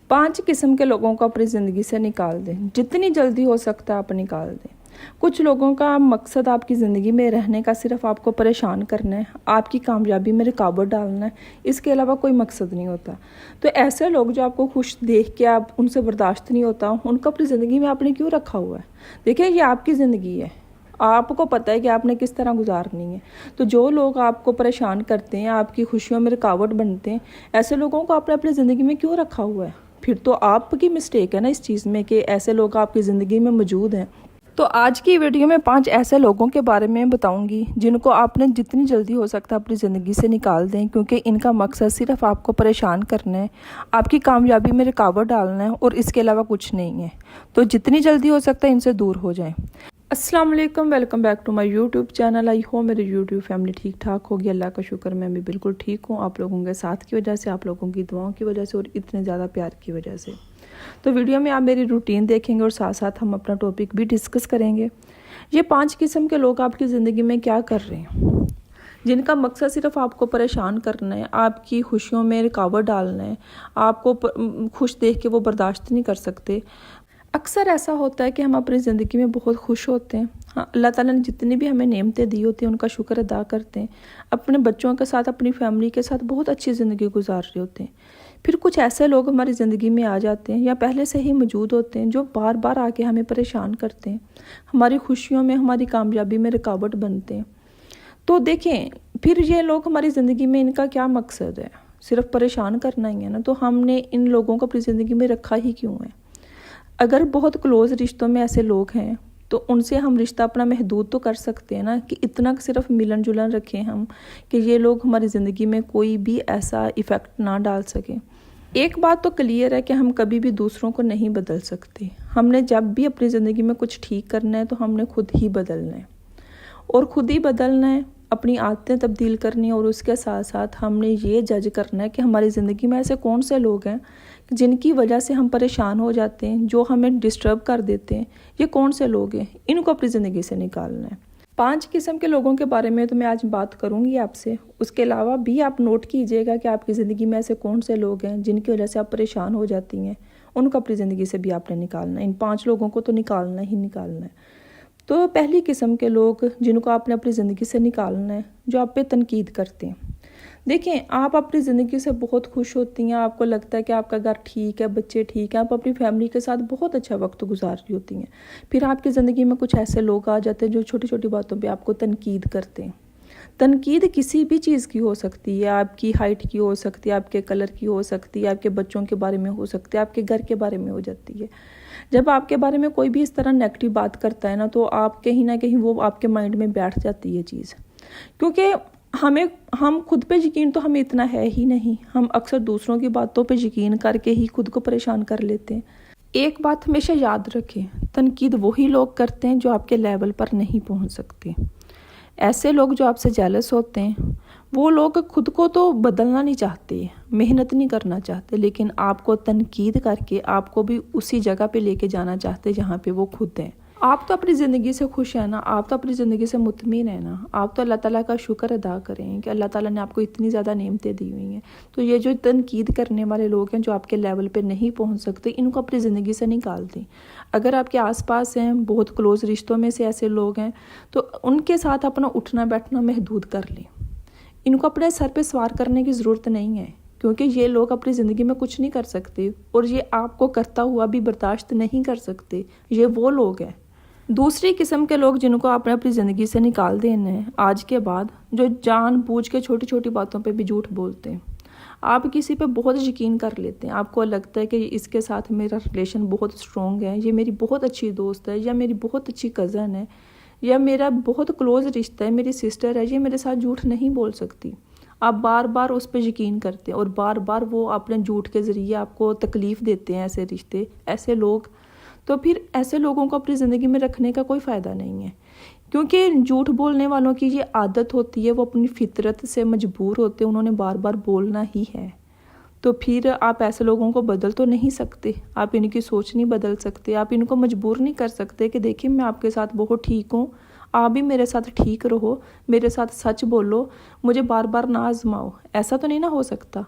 5 किस्म के लोगों को अपनी ज़िंदगी से निकाल दें। जितनी जल्दी हो सकता है आप निकाल दें। कुछ लोगों का मकसद आपकी ज़िंदगी में रहने का सिर्फ आपको परेशान करना है, आपकी कामयाबी में रुकावट डालना है, इसके अलावा कोई मकसद नहीं होता। तो ऐसे लोग जो आपको खुश देख के आप उनसे बर्दाश्त नहीं होता, उनको अपनी ज़िंदगी में आपने क्यों रखा हुआ है? देखिए, ये आपकी ज़िंदगी है, आपको पता है कि आपने किस तरह गुजारनी है। तो जो लोग आपको परेशान करते हैं, आपकी खुशियों में रुकावट बनते हैं, ऐसे लोगों को आपने अपनी ज़िंदगी में क्यों रखा हुआ है? फिर तो आपकी मिस्टेक है ना इस चीज़ में कि ऐसे लोग आपकी ज़िंदगी में मौजूद हैं। तो आज की वीडियो में 5 ऐसे लोगों के बारे में बताऊंगी जिनको आपने जितनी जल्दी हो सकता है अपनी ज़िंदगी से निकाल दें, क्योंकि इनका मकसद सिर्फ आपको परेशान करना है, आपकी कामयाबी में रुकावट डालना है और इसके अलावा कुछ नहीं है। तो जितनी जल्दी हो सकता है इनसे दूर हो जाएं। अस्सलाम वालेकुम, welcome back to my YouTube channel. आई हो मेरी यूट्यूब फैमिली ठीक ठाक होगी, अल्लाह का शुक्र मैं भी बिल्कुल ठीक हूँ। आप लोगों के साथ की वजह से, आप लोगों की दुआओं की वजह से और इतने ज़्यादा प्यार की वजह से। तो वीडियो में आप मेरी रूटीन देखेंगे और साथ साथ हम अपना टॉपिक भी डिस्कस करेंगे। ये 5 किस्म के लोग आपकी ज़िंदगी में क्या कर रहे हैं, जिनका मकसद सिर्फ आपको परेशान करना है, आपकी खुशियों में रुकावट डालना है, आपको खुश देख के वो बर्दाश्त नहीं कर सकते। अक्सर ऐसा होता है कि हम अपनी ज़िंदगी में बहुत खुश होते हैं, हाँ, अल्लाह ताला ने जितनी भी हमें नेमतें दी होती हैं उनका शुक्र अदा करते हैं, अपने बच्चों के साथ, अपनी फैमिली के साथ बहुत अच्छी ज़िंदगी गुजार रहे होते हैं। फिर कुछ ऐसे लोग हमारी ज़िंदगी में आ जाते हैं या पहले से ही मौजूद होते हैं जो बार बार आके हमें परेशान करते हैं, हमारी खुशियों में, हमारी कामयाबी में रुकावट बनते हैं। तो देखें, फिर ये लोग हमारी ज़िंदगी में, इनका क्या मकसद है? सिर्फ परेशान करना ही है ना। तो हमने इन लोगों को अपनी ज़िंदगी में रखा ही क्यों है? अगर बहुत क्लोज़ रिश्तों में ऐसे लोग हैं तो उनसे हम रिश्ता अपना महदूद तो कर सकते हैं ना, कि इतना सिर्फ मिलन जुलन रखें हम कि ये लोग हमारी ज़िंदगी में कोई भी ऐसा इफ़ेक्ट ना डाल सकें। एक बात तो क्लियर है कि हम कभी भी दूसरों को नहीं बदल सकते। हमने जब भी अपनी ज़िंदगी में कुछ ठीक करना है तो हमने खुद ही बदलना है, और खुद ही बदलना है, अपनी आदतें तब्दील करनी है। और उसके साथ साथ हमने ये जज करना है कि हमारी ज़िंदगी में ऐसे कौन से लोग हैं जिनकी वजह से हम परेशान हो जाते हैं, जो हमें डिस्टर्ब कर देते हैं। ये कौन से लोग हैं, इनको अपनी ज़िंदगी से निकालना है। 5 किस्म के लोगों के बारे में तो मैं आज बात करूंगी आपसे। उसके अलावा भी आप नोट कीजिएगा कि आपकी ज़िंदगी में ऐसे कौन से लोग हैं जिनकी वजह से आप परेशान हो जाती हैं, उनको अपनी ज़िंदगी से भी आपने निकालना है। इन 5 लोगों को तो निकालना ही निकालना है। तो पहली किस्म के लोग जिनको आपने अपनी ज़िंदगी से निकालना है, जो आप पे तनकीद करते हैं। देखें, आप अपनी ज़िंदगी से बहुत खुश होती हैं, आपको लगता है कि आपका घर ठीक है, बच्चे ठीक हैं, आप अपनी फैमिली के साथ बहुत अच्छा वक्त गुजार रही होती हैं। फिर आपकी ज़िंदगी में कुछ ऐसे लोग आ जाते हैं जो छोटी छोटी बातों पे आपको तनकीद करते हैं। तनकीद किसी भी चीज़ की हो सकती है, आपकी हाइट की हो सकती है, आपके कलर की हो सकती है, आपके बच्चों के बारे में हो सकती है, आपके घर के बारे में हो जाती है। जब आपके बारे में कोई भी इस तरह नेगेटिव बात करता है ना, तो आप कहीं ना कहीं वो आपके माइंड में बैठ जाती है चीज़। क्योंकि हम खुद पे यकीन तो हमें इतना है ही नहीं, हम अक्सर दूसरों की बातों पे यकीन करके ही खुद को परेशान कर लेते हैं। एक बात हमेशा याद रखें, तनकीद वही लोग करते हैं जो आपके लेवल पर नहीं पहुंच सकते। ऐसे लोग जो आपसे जेलस होते हैं, वो लोग खुद को तो बदलना नहीं चाहते, मेहनत नहीं करना चाहते, लेकिन आपको तनकीद करके आपको भी उसी जगह पे लेके जाना चाहते जहाँ पे वो खुद हैं। आप तो अपनी ज़िंदगी से खुश हैं ना, आप तो अपनी ज़िंदगी से मुतमिन है ना। आप तो अल्लाह ताला का शुक्र अदा करें कि अल्लाह ताला ने आपको इतनी ज़्यादा नेमतें दी हुई हैं। तो ये जो तनकीद करने वाले लोग हैं, जो आपके लेवल पे नहीं पहुंच सकते, इनको अपनी ज़िंदगी से निकाल दें। अगर आपके आसपास हैं, बहुत क्लोज़ रिश्तों में से ऐसे लोग हैं, तो उनके साथ अपना उठना बैठना महदूद कर लें। इनको अपने सर पे सवार करने की ज़रूरत नहीं है, क्योंकि ये लोग अपनी ज़िंदगी में कुछ नहीं कर सकते और ये आपको करता हुआ भी बर्दाश्त नहीं कर सकते। ये वो लोग हैं। दूसरी किस्म के लोग जिनको आपने अपनी ज़िंदगी से निकाल देना है आज के बाद, जो जानबूझ के छोटी छोटी बातों पे भी झूठ बोलते हैं। आप किसी पे बहुत यकीन कर लेते हैं, आपको लगता है कि इसके साथ मेरा रिलेशन बहुत स्ट्रॉन्ग है, ये मेरी बहुत अच्छी दोस्त है, या मेरी बहुत अच्छी कज़न है, या मेरा बहुत क्लोज़ रिश्ता है, मेरी सिस्टर है, ये मेरे साथ झूठ नहीं बोल सकती। आप बार बार उस पर यकीन करते हैं और बार बार वो अपने झूठ के ज़रिए आपको तकलीफ़ देते हैं। ऐसे रिश्ते, ऐसे लोग, तो फिर ऐसे लोगों को अपनी ज़िंदगी में रखने का कोई फ़ायदा नहीं है, क्योंकि झूठ बोलने वालों की ये आदत होती है, वो अपनी फितरत से मजबूर होते हैं, उन्होंने बार बार बोलना ही है। तो फिर आप ऐसे लोगों को बदल तो नहीं सकते, आप इनकी सोच नहीं बदल सकते, आप इनको मजबूर नहीं कर सकते कि देखिए मैं आपके साथ बहुत ठीक हूँ, आप भी मेरे साथ ठीक रहो, मेरे साथ सच बोलो, मुझे बार बार ना आजमाओ। ऐसा तो नहीं ना हो सकता।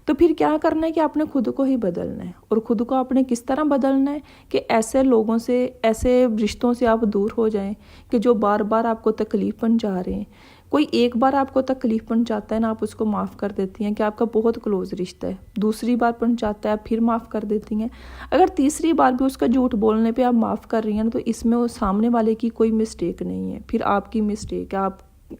तो फिर क्या करना है कि आपने खुद को ही बदलना है। और खुद को आपने किस तरह बदलना है कि ऐसे लोगों से, ऐसे रिश्तों से आप दूर हो जाएं कि जो बार बार आपको तकलीफ़ पहुंचा रहे हैं। कोई एक बार आपको तकलीफ़ पहुंचाता है ना, आप उसको माफ़ कर देती हैं कि आपका बहुत क्लोज रिश्ता है। दूसरी बार पहुंचाता है, आप फिर माफ़ कर देती हैं। अगर तीसरी बार भी उसका झूठ बोलने पे आप माफ़ कर रही हैं ना, तो इसमें वो सामने वाले की कोई मिस्टेक नहीं है, फिर आपकी मिस्टेक है।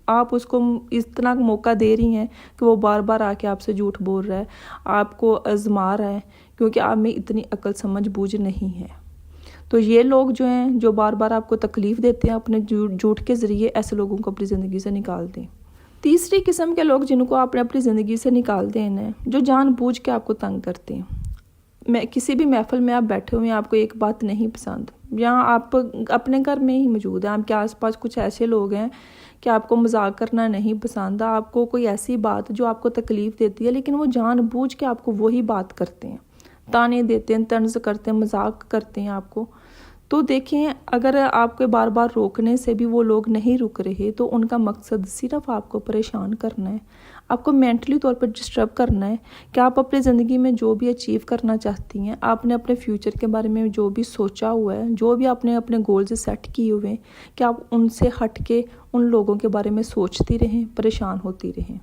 आप उसको इतना मौका दे रही हैं कि वो बार बार आके आपसे झूठ बोल रहा है, आपको आजमा रहा है, क्योंकि आप में इतनी अक्ल समझ बूझ नहीं है। तो ये लोग जो हैं, जो बार बार आपको तकलीफ़ देते हैं अपने झूठ के ज़रिए, ऐसे लोगों को अपनी ज़िंदगी से निकाल दें। तीसरी किस्म के लोग जिनको आपने अपनी ज़िंदगी से निकाल देना है, जो जानबूझ के आपको तंग करते हैं। मैं किसी भी महफिल में आप बैठे हुए हैं, आपको एक बात नहीं पसंद, या आप अपने घर में ही मौजूद हैं, आपके आसपास कुछ ऐसे लोग हैं कि आपको मजाक करना नहीं पसंद, आपको कोई ऐसी बात जो आपको तकलीफ़ देती है, लेकिन वो जानबूझ के आपको वही बात करते हैं, ताने देते हैं, तंज करते हैं, मजाक करते हैं आपको। तो देखें, अगर आपके बार बार रोकने से भी वो लोग नहीं रुक रहे, तो उनका मकसद सिर्फ आपको परेशान करना है, आपको मेंटली तौर पर डिस्टर्ब करना है कि आप अपनी ज़िंदगी में जो भी अचीव करना चाहती हैं, आपने अपने फ्यूचर के बारे में जो भी सोचा हुआ है, जो भी आपने अपने गोल्स सेट किए हुए हैं, कि आप उनसे हट के उन लोगों के बारे में सोचती रहें, परेशान होती रहें।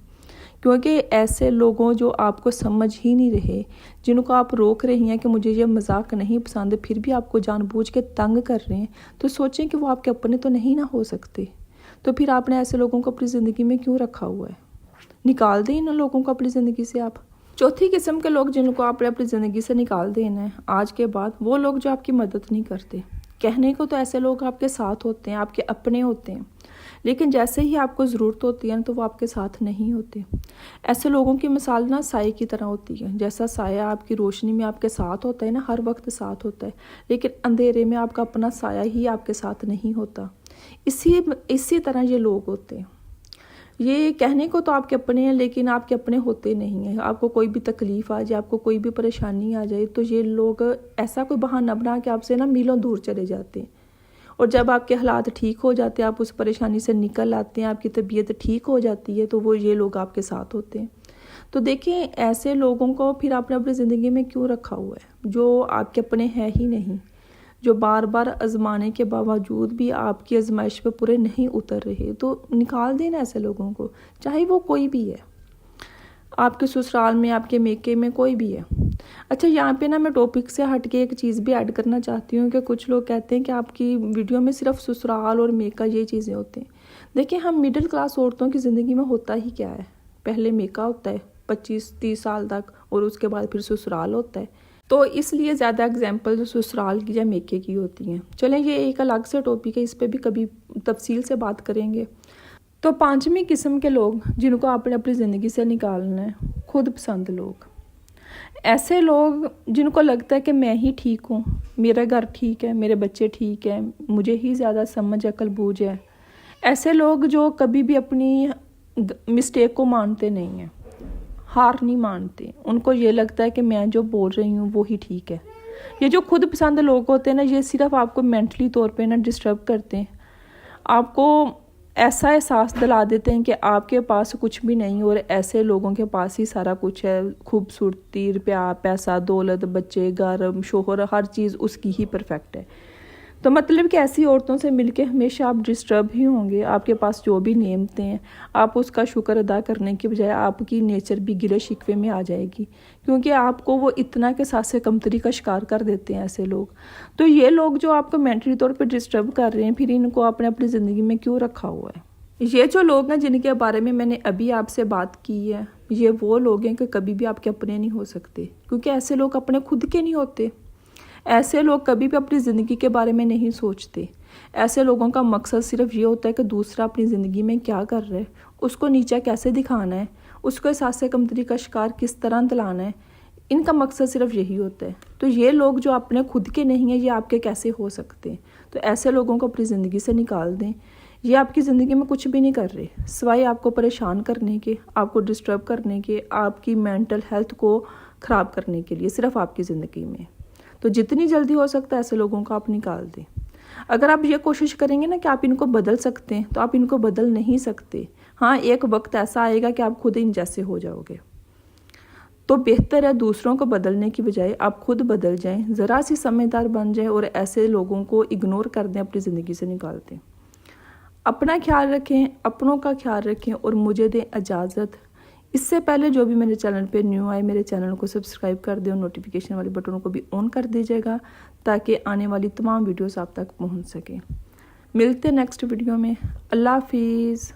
क्योंकि ऐसे लोगों जो आपको समझ ही नहीं रहे, जिनको आप रोक रही हैं कि मुझे ये मजाक नहीं पसंद, फिर भी आपको जानबूझ के तंग कर रहे हैं, तो सोचें कि वो आपके अपने तो नहीं ना हो सकते। तो फिर आपने ऐसे लोगों को अपनी ज़िंदगी में क्यों रखा हुआ है? निकाल दें इन लोगों को अपनी ज़िंदगी से आप। चौथी किस्म के लोग जिनको आपने अपनी ज़िंदगी से निकाल देना है आज के बाद, वो लोग जो आपकी मदद नहीं करते। कहने को तो ऐसे लोग आपके साथ होते हैं, आपके अपने होते हैं, लेकिन जैसे ही आपको ज़रूरत होती है तो वो आपके साथ नहीं होते। ऐसे लोगों की मिसाल ना साए की तरह होती है। जैसा साया आपकी रोशनी में आपके साथ होता है ना, हर वक्त साथ होता है, लेकिन अंधेरे में आपका अपना साया ही आपके साथ नहीं होता। इसी तरह ये लोग होते हैं। ये कहने को तो आपके अपने हैं, लेकिन आपके अपने होते नहीं हैं। आपको कोई भी तकलीफ़ आ जाए, आपको कोई भी परेशानी आ जाए, तो ये लोग ऐसा कोई बहाना बना के आपसे ना मीलों दूर चले जाते हैं। और जब आपके हालात ठीक हो जाते हैं, आप उस परेशानी से निकल आते हैं, आपकी तबीयत ठीक हो जाती है, तो वो ये लोग आपके साथ होते हैं। तो देखिए, ऐसे लोगों को फिर आपने अपनी ज़िंदगी में क्यों रखा हुआ है, जो आपके अपने हैं ही नहीं, जो बार बार आजमाने के बावजूद भी आपकी आजमाइश पे पूरे नहीं उतर रहे। तो निकाल देना ऐसे लोगों को, चाहे वो कोई भी है, आपके ससुराल में, आपके मेके में, कोई भी है। अच्छा, यहाँ पे ना मैं टॉपिक से हट के एक चीज़ भी ऐड करना चाहती हूँ कि कुछ लोग कहते हैं कि आपकी वीडियो में सिर्फ ससुराल और मेका ये चीज़ें होते हैं। देखिए, हम मिडिल क्लास औरतों की ज़िंदगी में होता ही क्या है, पहले मेका होता है 25-30 साल तक, और उसके बाद फिर ससुराल होता है। तो इसलिए ज़्यादा एग्जाम्पल जो ससुराल की या मेके की होती हैं। चलें, ये एक अलग से टॉपिक है, इस पर भी कभी तफसील से बात करेंगे। तो पांचवी किस्म के लोग जिनको आपने अपनी ज़िंदगी से निकालना है, खुद पसंद लोग। ऐसे लोग जिनको लगता है कि मैं ही ठीक हूँ, मेरा घर ठीक है, मेरे बच्चे ठीक है, मुझे ही ज़्यादा समझ अकल बूझ है। ऐसे लोग जो कभी भी अपनी मिस्टेक को मानते नहीं हैं, हार नहीं मानते, उनको ये लगता है कि मैं जो बोल रही हूँ वो ही ठीक है। ये जो खुद पसंद लोग होते हैं ना, ये सिर्फ आपको मेंटली तौर पे ना डिस्टर्ब करते हैं, आपको ऐसा एहसास दिला देते हैं कि आपके पास कुछ भी नहीं और ऐसे लोगों के पास ही सारा कुछ है। खूबसूरती, रुपया, पैसा, दौलत, बच्चे, घर, शोहर, हर चीज़ उसकी ही परफेक्ट है। तो मतलब कि ऐसी औरतों से मिलके हमेशा आप डिस्टर्ब ही होंगे। आपके पास जो भी नेमतें हैं, आप उसका शुक्र अदा करने की बजाय आपकी नेचर भी गिले शिकवे में आ जाएगी, क्योंकि आपको वो इतना के साथ से कमतरी का शिकार कर देते हैं ऐसे लोग। तो ये लोग जो आपको मेंटली तौर पे डिस्टर्ब कर रहे हैं, फिर इनको आपने अपनी ज़िंदगी में क्यों रखा हुआ है? ये जो लोग हैं जिनके बारे में मैंने अभी आपसे बात की है, ये वो लोग हैं कि कभी भी आपके अपने नहीं हो सकते, क्योंकि ऐसे लोग अपने खुद के नहीं होते। ऐसे लोग कभी भी अपनी ज़िंदगी के बारे में नहीं सोचते। ऐसे लोगों का मकसद सिर्फ ये होता है कि दूसरा अपनी ज़िंदगी में क्या कर रहा है, उसको नीचा कैसे दिखाना है, उसको एहसास कमतरी का शिकार किस तरह दिलाना है। इनका मकसद सिर्फ यही होता है। तो ये लोग जो अपने खुद के नहीं हैं, ये आपके कैसे हो सकते हैं? तो ऐसे लोगों को अपनी ज़िंदगी से निकाल दें। ये आपकी ज़िंदगी में कुछ भी नहीं कर रहे, सिवाय आपको परेशान करने के, आपको डिस्टर्ब करने के, आपकी मेंटल हेल्थ को ख़राब करने के लिए, सिर्फ आपकी ज़िंदगी में। तो जितनी जल्दी हो सकता है ऐसे लोगों को आप निकाल दें। अगर आप ये कोशिश करेंगे ना कि आप इनको बदल सकते हैं, तो आप इनको बदल नहीं सकते। हाँ, एक वक्त ऐसा आएगा कि आप खुद इन जैसे हो जाओगे। तो बेहतर है दूसरों को बदलने की बजाय आप खुद बदल जाएं, ज़रा सी समझदार बन जाएं और ऐसे लोगों को इग्नोर कर दें, अपनी ज़िंदगी से निकाल दें। अपना ख्याल रखें, अपनों का ख्याल रखें और मुझे दें इजाज़त। इससे पहले जो भी मेरे चैनल पे न्यू आए, मेरे चैनल को सब्सक्राइब कर दें और नोटिफिकेशन वाले बटनों को भी ऑन कर दीजिएगा ताकि आने वाली तमाम वीडियोस आप तक पहुंच सकें। मिलते हैं नेक्स्ट वीडियो में। अल्लाह हाफिज़।